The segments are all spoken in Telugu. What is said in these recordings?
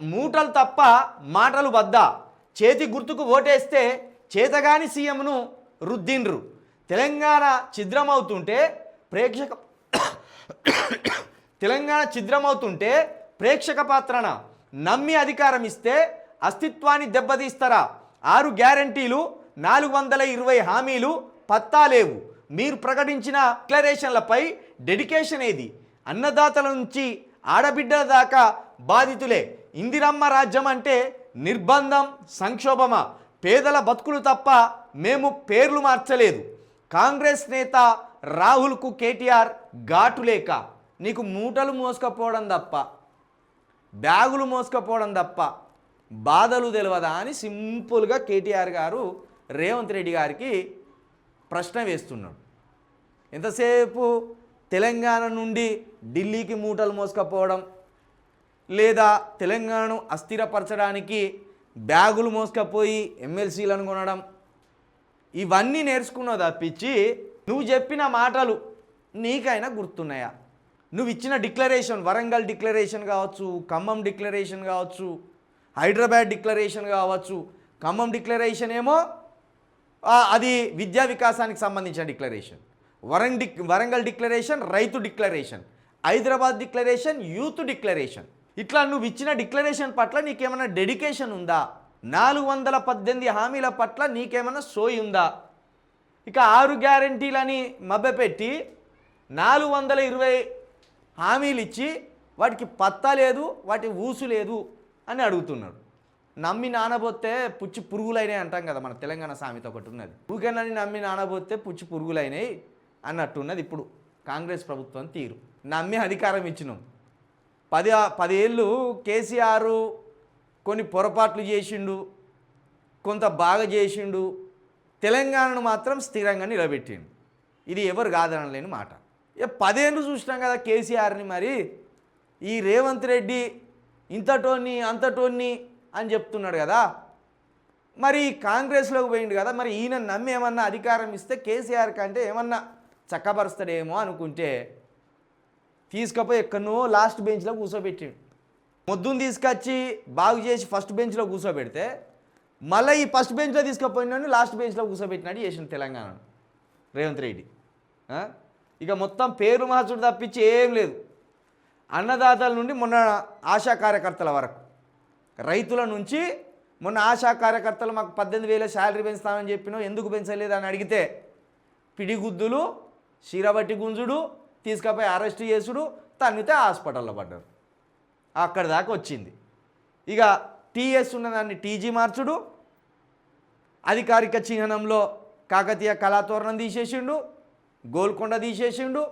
మూటలు తప్ప మాటలు వద్దా, చేతి గుర్తుకు ఓటేస్తే చేతగాని సీఎంను రుద్దిండ్రు. తెలంగాణ ఛిద్రమవుతుంటే ప్రేక్షక తెలంగాణ ఛిద్రమవుతుంటే ప్రేక్షక పాత్రన నమ్మి అధికారం ఇస్తే అస్తిత్వాన్ని దెబ్బతీస్తారా? 6 గ్యారంటీలు 420 హామీలు పత్తా లేవు. మీరు ప్రకటించిన డిక్లరేషన్లపై డెడికేషన్ ఏది? అన్నదాతల నుంచి ఆడబిడ్డల దాకా బాధితులే. ఇందిరమ్మ రాజ్యం అంటే నిర్బంధం, సంక్షోభమా? పేదల బతుకులు తప్ప మేము పేర్లు మార్చలేదు. కాంగ్రెస్ నేత రాహుల్కు కేటీఆర్ ఘాటు లేక. నీకు మూటలు మోసుకపోవడం తప్ప, బ్యాగులు మోసుకపోవడం తప్ప బాధలు తెలియదా అని సింపుల్గా కేటీఆర్ గారు రేవంత్ రెడ్డి గారికి ప్రశ్న వేస్తున్నాడు. ఎంతసేపు తెలంగాణ నుండి ఢిల్లీకి మూటలు మోసుకపోవడం, లేదా తెలంగాణను అస్థిరపరచడానికి బ్యాగులు మోసుకపోయి ఎమ్మెల్సీలను కొనడం, ఇవన్నీ నేర్చుకున్నావు తప్పించి నువ్వు చెప్పిన మాటలు నీకైనా గుర్తున్నాయా? నువ్వు ఇచ్చిన డిక్లరేషన్, వరంగల్ డిక్లరేషన్ కావచ్చు, ఖమ్మం డిక్లరేషన్ కావచ్చు, హైదరాబాద్ డిక్లరేషన్ కావచ్చు. ఖమ్మం డిక్లరేషన్ ఏమో అది విద్యా వికాసానికి సంబంధించిన డిక్లరేషన్, వరంగల్ డిక్లరేషన్ రైతు declaration, Hyderabad declaration youth declaration. ఇట్లా నువ్వు ఇచ్చిన డిక్లరేషన్ పట్ల నీకేమైనా డెడికేషన్ ఉందా? 418 హామీల పట్ల నీకేమైనా సోయి ఉందా? ఇక 6 గ్యారంటీలని మభ్యపెట్టి 420 హామీలు ఇచ్చి వాటికి పత్తా లేదు, వాటి ఊసు లేదు అని అడుగుతున్నాడు. నమ్మి నానబోతే పుచ్చి పురుగులైనాయి అంటాం కదా, మన తెలంగాణ సామెత ఒకటి ఉన్నది. ఊకేనని నమ్మి నానబోతే పుచ్చి పురుగులైనాయి అన్నట్టున్నది ఇప్పుడు కాంగ్రెస్ ప్రభుత్వం తీరు. నమ్మి అధికారం ఇచ్చినాం. 10 ఏళ్ళు కేసీఆర్ కొన్ని పొరపాట్లు చేసిండు, కొంత బాగా చేసిండు, తెలంగాణను మాత్రం స్థిరంగా నిలబెట్టిండు. ఇది ఎవరు కాదనలేని మాట. 10 ఏళ్ళు చూసినాం కదా కేసీఆర్ని. మరి ఈ రేవంత్ రెడ్డి ఇంతటోన్ని అంతటోన్ని అని చెప్తున్నాడు కదా, మరి కాంగ్రెస్లోకి పోయిండు కదా, మరి ఈయన నమ్మి ఏమన్నా అధికారం ఇస్తే కేసీఆర్ కంటే ఏమన్నా చక్కబరుస్తాడేమో అనుకుంటే తీసుకపోయి ఎక్కడనో లాస్ట్ బెంచ్లో కూర్చోబెట్టిండు. మొద్దును తీసుకొచ్చి బాగు చేసి ఫస్ట్ బెంచ్లో కూర్చోబెడితే మళ్ళీ ఈ ఫస్ట్ బెంచ్లో తీసుకుపోయినాను లాస్ట్ బెంచ్లో కూర్చోబెట్టినాడు చేసిన తెలంగాణ రేవంత్ రెడ్డి. ఇక మొత్తం పేరు మార్చుడు తప్పించి ఏం లేదు. అన్నదాతల నుండి మొన్న ఆశా కార్యకర్తల వరకు, రైతుల నుంచి మొన్న ఆశా కార్యకర్తలు మాకు 18,000 శాలరీ పెంచుతామని చెప్పినావు, ఎందుకు పెంచలేదు అని అడిగితే పిడిగుద్దులు, శిరబట్టి గుంజుడు, తీసుకుపోయి అరెస్ట్ చేసుడు, తన్నితే హాస్పిటల్లో పడ్డారు. అక్కడి దాకా వచ్చింది. ఇక టీఎస్ ఉన్నదాన్ని టీజీ మార్చుడు, అధికారిక చిహ్నంలో కాకతీయ కళాతోరణం తీసేసిండు, గోల్కొండ తీసేసిండు,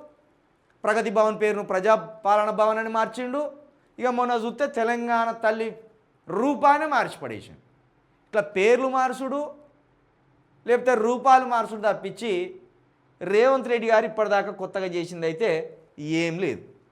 ప్రగతి భవన్ పేరును ప్రజాపాలన భవన్ అని మార్చిండు. ఇక మొన్న చూస్తే తెలంగాణ తల్లి రూపాన్ని మార్చిపడేసిండు. ఇట్లా పేర్లు మార్చుడు లేకపోతే రూపాలు మార్చుడు తప్పించి రేవంత్ రెడ్డి గారు ఇప్పటిదాకా కొత్తగా చేసింది అయితే ఏం లేదు.